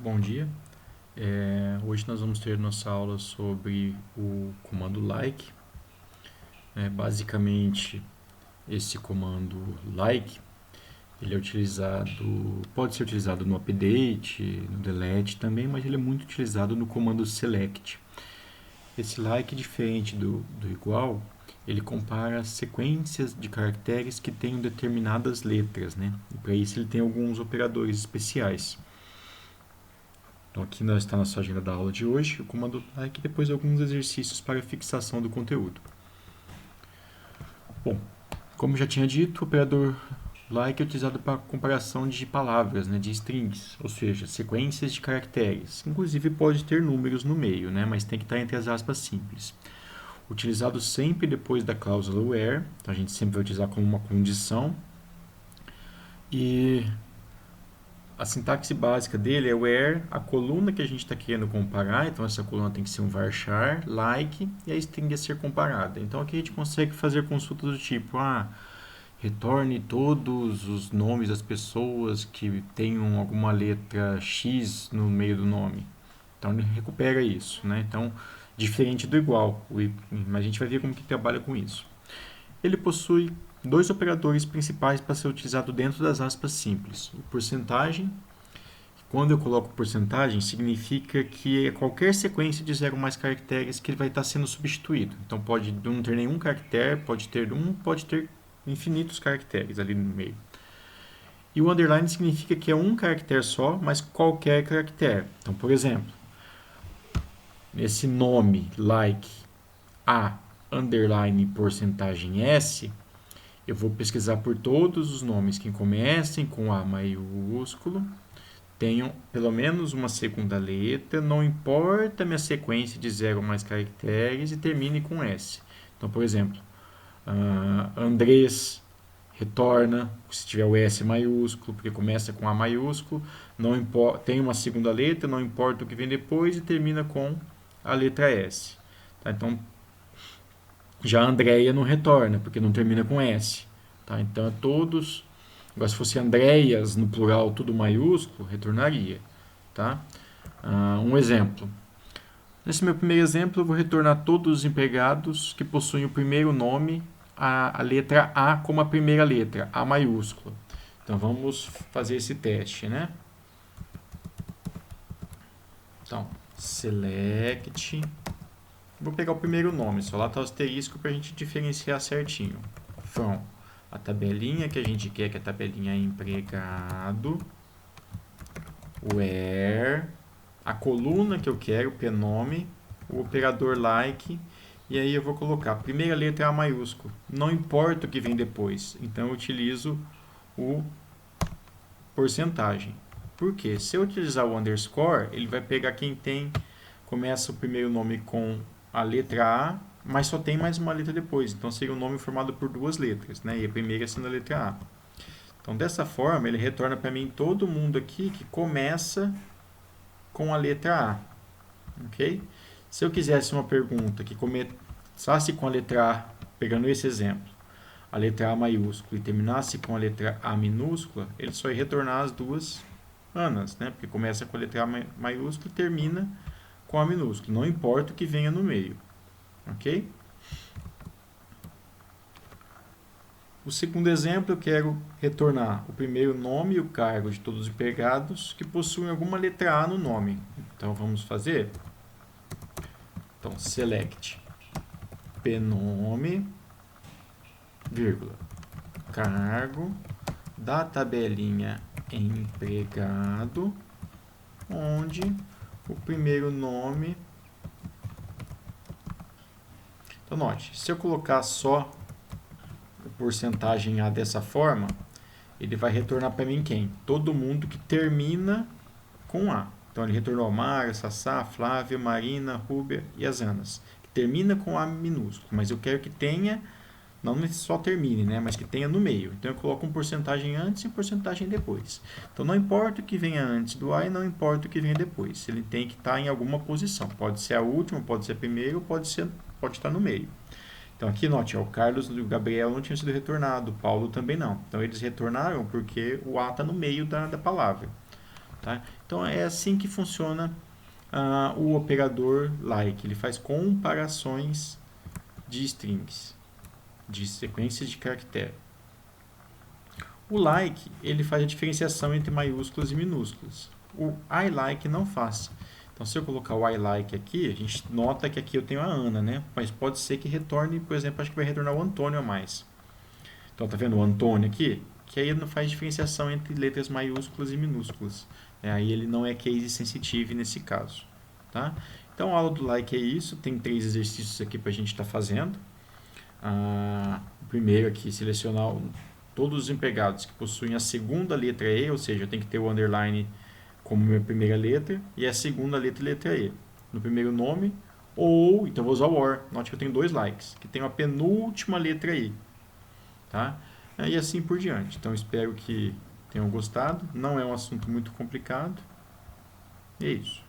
Bom dia. Hoje nós vamos ter nossa aula sobre o comando like. Basicamente, esse comando like ele é utilizado, pode ser utilizado no update, no delete também, mas ele é muito utilizado no comando select. Esse like, diferente do igual, ele compara sequências de caracteres que tenham determinadas letras, né? E para isso ele tem alguns operadores especiais. Então aqui está a nossa agenda da aula de hoje, o comando like e depois alguns exercícios para fixação do conteúdo. Bom, como já tinha dito, o operador like é utilizado para comparação de palavras, né, de strings, ou seja, sequências de caracteres. Inclusive pode ter números no meio, né, mas tem que estar entre as aspas simples. Utilizado sempre depois da cláusula where, então a gente sempre vai utilizar como uma condição. E a sintaxe básica dele é where, a coluna que a gente está querendo comparar, então essa coluna tem que ser um varchar, like, e a string a ser comparada. Então aqui a gente consegue fazer consultas do tipo, retorne todos os nomes das pessoas que tenham alguma letra X no meio do nome. Então ele recupera isso, né? Então, diferente do igual, mas a gente vai ver como que trabalha com isso. Ele possui dois operadores principais para ser utilizado dentro das aspas simples. O porcentagem. Quando eu coloco porcentagem, significa que é qualquer sequência de 0 ou mais caracteres que ele vai estar sendo substituído. Então pode não ter nenhum caractere, pode ter infinitos caracteres ali no meio. E o underline significa que é um caractere só, mas qualquer caractere. Então, por exemplo, nesse nome like a underline porcentagem s, eu vou pesquisar por todos os nomes que comecem com A maiúsculo, tenham pelo menos uma segunda letra, não importa a minha sequência de 0 ou mais caracteres, e termine com S. Então, por exemplo, Andrés retorna, se tiver o S maiúsculo, porque começa com A maiúsculo, não importa, tem uma segunda letra, não importa o que vem depois, e termina com a letra S. Tá? Então, já a Andréia não retorna, porque não termina com S. Tá? Então, todos. Agora, se fosse Andréias no plural, tudo maiúsculo, retornaria. Tá? Um exemplo. Nesse meu primeiro exemplo, eu vou retornar todos os empregados que possuem o primeiro nome, a letra A como a primeira letra, A maiúscula. Então, vamos fazer esse teste, né? Então, select. Vou pegar o primeiro nome, só lá está o asterisco para a gente diferenciar certinho. From a tabelinha que a gente quer, que é a tabelinha empregado, where, a coluna que eu quero, pnome, o operador like, e aí eu vou colocar a primeira letra A maiúsculo, não importa o que vem depois, então eu utilizo o porcentagem. Por quê? Se eu utilizar o underscore, ele vai pegar quem começa o primeiro nome com a letra A, mas só tem mais uma letra depois. Então seria um nome formado por duas letras, né? E a primeira sendo a letra A. Então dessa forma ele retorna para mim todo mundo aqui que começa com a letra A. Ok? Se eu quisesse uma pergunta que começasse com a letra A, pegando esse exemplo, a letra A maiúscula e terminasse com a letra A minúscula, ele só ia retornar as duas Anas, né? Porque começa com a letra A maiúscula e termina com A minúscula. Não importa o que venha no meio. Ok? O segundo exemplo, eu quero retornar o primeiro nome e o cargo de todos os empregados que possuem alguma letra A no nome. Então, vamos fazer? Então, select pnome, vírgula, cargo da tabelinha empregado, onde o primeiro nome. Então, note, se eu colocar só a porcentagem A dessa forma, ele vai retornar para mim quem? Todo mundo que termina com A. Então, ele retornou a Mara, Sassá, Flávia, Marina, Rúbia e as Anas. Que termina com A minúsculo, mas eu quero que tenha, não só termine, né, mas que tenha no meio. Então, eu coloco uma porcentagem antes e uma porcentagem depois. Então, não importa o que venha antes do A e não importa o que venha depois. Ele tem que estar em alguma posição. Pode ser a última, pode ser a primeira, ou pode estar no meio. Então aqui note, o Carlos e o Gabriel não tinham sido retornados, o Paulo também não. Então eles retornaram porque o A está no meio da palavra. tá? Então é assim que funciona o operador like. Ele faz comparações de strings, de sequências de caractere. O like, ele faz a diferenciação entre maiúsculas e minúsculas. O I like não faz. Então, se eu colocar o I like aqui, a gente nota que aqui eu tenho a Ana, né? Mas pode ser que retorne, por exemplo, acho que vai retornar o Antônio a mais. Então, tá vendo o Antônio aqui? Que aí ele não faz diferenciação entre letras maiúsculas e minúsculas. Aí ele não é case sensitive nesse caso. Tá? Então, a aula do like é isso. Tem 3 exercícios aqui para a gente estar fazendo. O primeiro aqui, selecionar todos os empregados que possuem a segunda letra E, ou seja, eu tenho que ter o underline como minha primeira letra e a segunda letra E no primeiro nome, ou, então vou usar o OR, note que eu tenho 2 likes, que tem a penúltima letra I, tá? E assim por diante. Então espero que tenham gostado, não é um assunto muito complicado, e é isso.